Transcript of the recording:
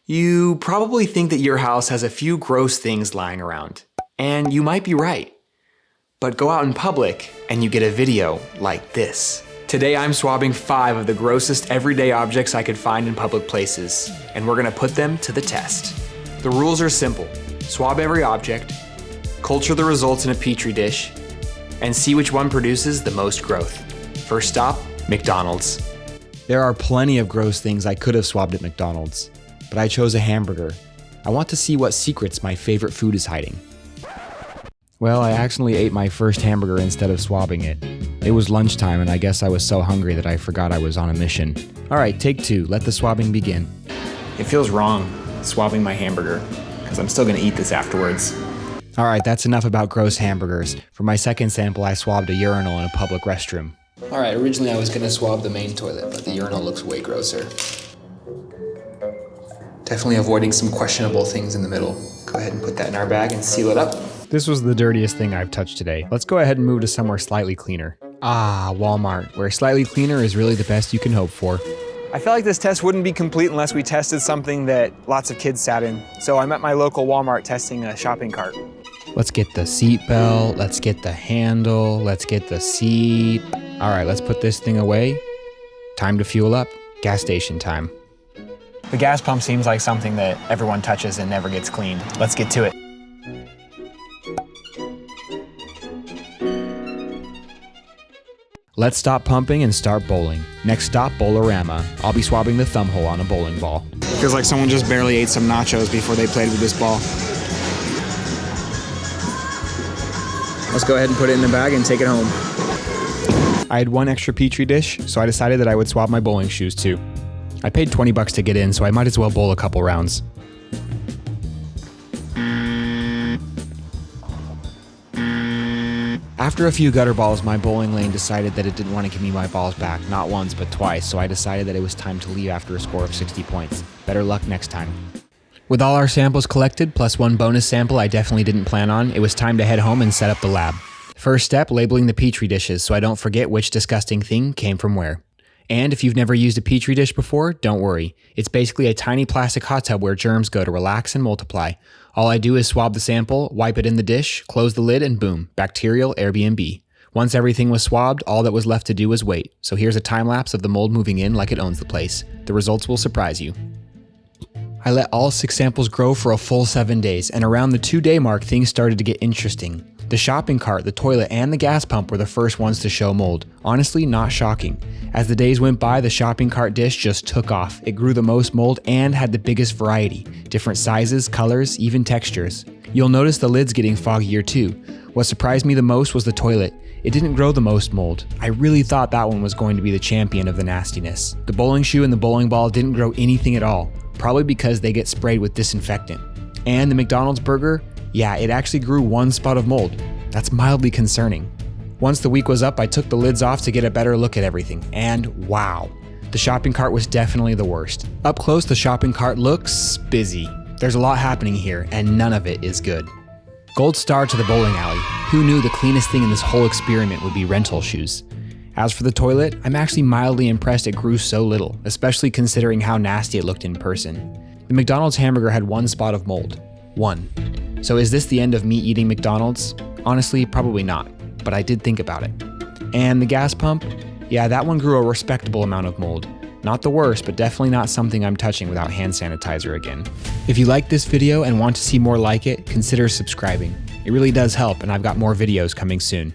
You probably think that your house has a few gross things lying around, and you might be right. But go out in public and you get a video like this. Today I'm swabbing 5 of the grossest everyday objects I could find in public places, and we're gonna put them to the test. The rules are simple. Swab every object, culture the results in a petri dish, and see which one produces the most growth. First stop, McDonald's. There are plenty of gross things I could have swabbed at McDonald's, but I chose a hamburger. I want to see what secrets my favorite food is hiding. Well, I accidentally ate my first hamburger instead of swabbing it. It was lunchtime and I guess I was so hungry that I forgot I was on a mission. All right, take 2, let the swabbing begin. It feels wrong, swabbing my hamburger, because I'm still gonna eat this afterwards. All right, that's enough about gross hamburgers. For my second sample, I swabbed a urinal in a public restroom. All right, originally I was gonna swab the main toilet, but the urinal looks way grosser. Definitely avoiding some questionable things in the middle. Go ahead and put that in our bag and seal it up. This was the dirtiest thing I've touched today. Let's go ahead and move to somewhere slightly cleaner. Ah, Walmart, where slightly cleaner is really the best you can hope for. I felt like this test wouldn't be complete unless we tested something that lots of kids sat in. So I'm at my local Walmart testing a shopping cart. Let's get the seat belt, let's get the handle, let's get the seat. All right, let's put this thing away. Time to fuel up. Gas station time. The gas pump seems like something that everyone touches and never gets cleaned. Let's get to it. Let's stop pumping and start bowling. Next stop, Bowlorama. I'll be swabbing the thumb hole on a bowling ball. Feels like someone just barely ate some nachos before they played with this ball. Let's go ahead and put it in the bag and take it home. I had 1 extra petri dish, so I decided that I would swab my bowling shoes too. I paid $20 to get in, so I might as well bowl a couple rounds. After a few gutter balls, my bowling lane decided that it didn't want to give me my balls back, not once but twice, so I decided that it was time to leave after a score of 60 points. Better luck next time. With all our samples collected, plus 1 bonus sample I definitely didn't plan on, it was time to head home and set up the lab. First step, labeling the petri dishes so I don't forget which disgusting thing came from where. And if you've never used a petri dish before, don't worry. It's basically a tiny plastic hot tub where germs go to relax and multiply. All I do is swab the sample, wipe it in the dish, close the lid, and boom, bacterial Airbnb. Once everything was swabbed, all that was left to do was wait. So here's a time lapse of the mold moving in like it owns the place. The results will surprise you. I let all 6 samples grow for a full 7 days, and around the 2-day mark, things started to get interesting. The shopping cart, the toilet, and the gas pump were the first ones to show mold. Honestly, not shocking. As the days went by, the shopping cart dish just took off. It grew the most mold and had the biggest variety. Different sizes, colors, even textures. You'll notice the lid's getting foggier too. What surprised me the most was the toilet. It didn't grow the most mold. I really thought that one was going to be the champion of the nastiness. The bowling shoe and the bowling ball didn't grow anything at all, probably because they get sprayed with disinfectant. And the McDonald's burger, yeah, it actually grew 1 spot of mold. That's mildly concerning. Once the week was up, I took the lids off to get a better look at everything, and wow, the shopping cart was definitely the worst. Up close, the shopping cart looks busy. There's a lot happening here, and none of it is good. Gold star to the bowling alley. Who knew the cleanest thing in this whole experiment would be rental shoes? As for the toilet, I'm actually mildly impressed it grew so little, especially considering how nasty it looked in person. The McDonald's hamburger had 1 spot of mold. 1. So is this the end of me eating McDonald's? Honestly, probably not, but I did think about it. And the gas pump? Yeah, that one grew a respectable amount of mold. Not the worst, but definitely not something I'm touching without hand sanitizer again. If you like this video and want to see more like it, consider subscribing. It really does help, and I've got more videos coming soon.